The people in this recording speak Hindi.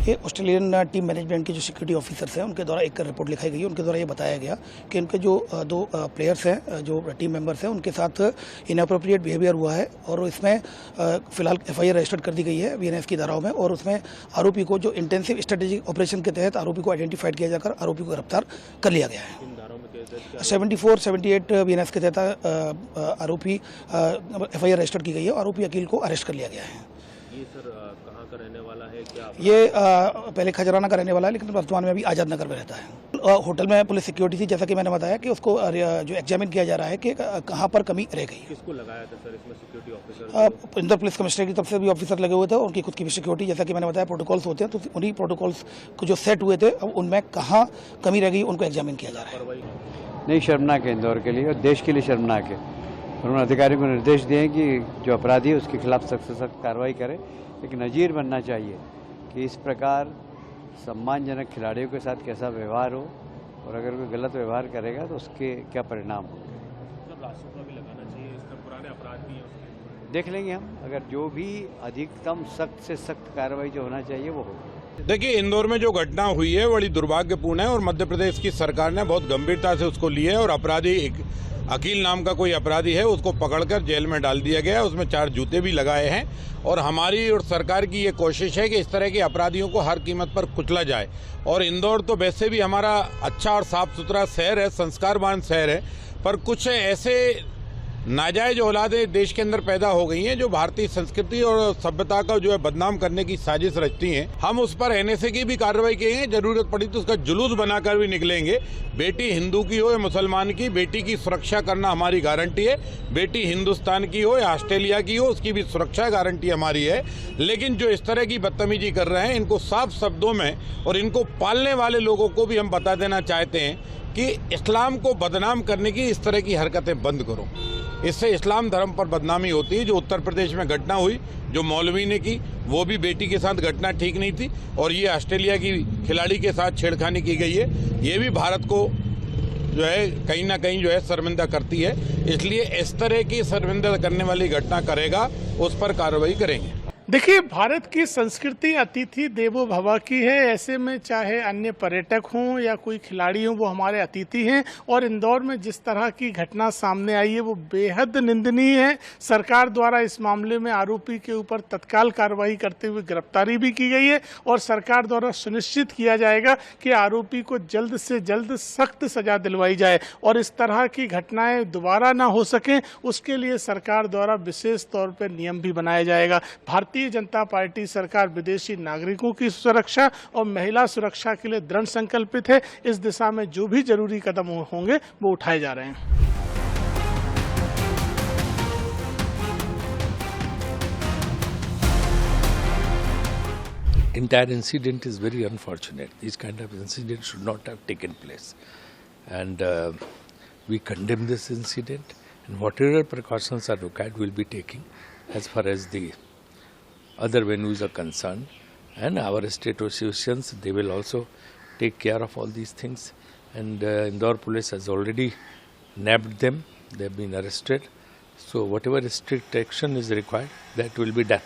ये ऑस्ट्रेलियन टीम मैनेजमेंट के जो सिक्योरिटी ऑफिसर्स हैं उनके द्वारा एक रिपोर्ट लिखाई गई है। उनके द्वारा ये बताया गया कि उनके जो दो प्लेयर्स हैं, जो टीम मेंबर्स हैं, उनके साथ इनअप्रोप्रिएट बिहेवियर हुआ है और इसमें फिलहाल FIR रजिस्टर्ड कर दी गई है BNS की धाराओं में। और उसमें आरोपी को जो इंटेंसिव स्ट्रेटेजिक ऑपरेशन के तहत आरोपी को आइडेंटिफाइड किया जाकर आरोपी को गिरफ्तार कर लिया गया है। 74, 78 BNS के तहत आरोपी FIR रजिस्टर्ड की गई है। आरोपी अकील को अरेस्ट कर लिया गया है। ये सर कहाँ का रहने वाला है? क्या ये पहले खजराना का रहने वाला है, लेकिन वर्तमान में अभी आजाद नगर में रहता है। होटल में पुलिस सिक्योरिटी थी, जैसा कि मैंने बताया कि उसको जो एग्जामिन किया जा रहा है कि कहाँ पर कमी रह गई। किसको लगाया था सर इसमें security officer? Indore police commissioner की तरफ से भी ऑफिसर लगे हुए थे। उनकी खुद की भी सिक्योरिटी, जैसा कि मैंने बताया, प्रोटोकॉल्स होते हैं, तो उन्हीं प्रोटोकॉल्स को जो सेट हुए थे अब उनमें कहाँ कमी रह गई उनको एग्जामिन किया जा रहा है। नहीं, शर्मनाक है इंदौर के लिए और देश के लिए शर्मनाक है। उन्होंने अधिकारियों को निर्देश दिए हैं कि जो अपराधी है उसके खिलाफ सख्त से सख्त कार्रवाई करें। एक नज़ीर बनना चाहिए कि इस प्रकार सम्मानजनक खिलाड़ियों के साथ कैसा व्यवहार हो और अगर कोई गलत व्यवहार करेगा तो उसके क्या परिणाम हो। मतलब रास्ता भी लगाना चाहिए, इसमें पुराने अपराध भी हैं। देख लेंगे हम, अगर जो भी अधिकतम सख्त से सख्त कार्रवाई जो होना चाहिए वो होगी। देखिए, इंदौर में जो घटना हुई है बड़ी दुर्भाग्यपूर्ण है और मध्य प्रदेश की सरकार ने बहुत गंभीरता से उसको लिया है और अपराधी अकील नाम का कोई अपराधी है उसको पकड़कर जेल में डाल दिया गया है। उसमें 4 जूते भी लगाए हैं और हमारी और सरकार की ये कोशिश है कि इस तरह के अपराधियों को हर कीमत पर कुचला जाए। और इंदौर तो वैसे भी हमारा अच्छा और साफ सुथरा शहर है, संस्कारवान शहर है, पर कुछ ऐसे नाजायज औलादें देश के अंदर पैदा हो गई हैं जो भारतीय संस्कृति और सभ्यता का जो है बदनाम करने की साजिश रचती हैं। हम उस पर NSA की भी कार्रवाई किए, जरूरत पड़ी तो उसका जुलूस बनाकर भी निकलेंगे। बेटी हिंदू की हो या मुसलमान की, बेटी की सुरक्षा करना हमारी गारंटी है। बेटी हिंदुस्तान की हो या ऑस्ट्रेलिया की हो, उसकी भी सुरक्षा गारंटी हमारी है। लेकिन जो इस तरह की बदतमीजी कर रहे हैं, इनको साफ शब्दों में और इनको पालने वाले लोगों को भी हम बता देना चाहते हैं कि इस्लाम को बदनाम करने की इस तरह की हरकतें बंद करो। इससे इस्लाम धर्म पर बदनामी होती है। जो उत्तर प्रदेश में घटना हुई, जो मौलवी ने की, वो भी बेटी के साथ घटना ठीक नहीं थी और ये ऑस्ट्रेलिया की खिलाड़ी के साथ छेड़खानी की गई है। ये भी भारत को जो है कहीं ना कहीं जो है शर्मिंदा करती है। इसलिए इस तरह की शर्मिंदा करने वाली घटना करेगा उस पर कार्रवाई करेंगे। देखिए, भारत की संस्कृति अतिथि देवो भव की है। ऐसे में चाहे अन्य पर्यटक हों या कोई खिलाड़ी हों, वो हमारे अतिथि हैं। और इंदौर में जिस तरह की घटना सामने आई है वो बेहद निंदनीय है। सरकार द्वारा इस मामले में आरोपी के ऊपर तत्काल कार्रवाई करते हुए गिरफ्तारी भी की गई है और सरकार द्वारा सुनिश्चित किया जाएगा कि आरोपी को जल्द से जल्द सख्त सजा दिलवाई जाए और इस तरह की घटनाएं दोबारा ना हो सकें, उसके लिए सरकार द्वारा विशेष तौर पर नियम भी बनाया जाएगा। भारतीय जनता पार्टी सरकार विदेशी नागरिकों की सुरक्षा और महिला सुरक्षा के लिए दृढ़ संकल्पित है। इस दिशा में जो भी जरूरी कदम होंगे वो उठाए जा रहे हैं। Entire incident is very unfortunate. These kind of incidents should not have taken place, and we condemn this incident. And whatever precautions are required, we'll be taking as far as the other venues are concerned, and our state associations, they will also take care of all these things. And Indore police has already nabbed them. They have been arrested. So whatever strict action is required, that will be done.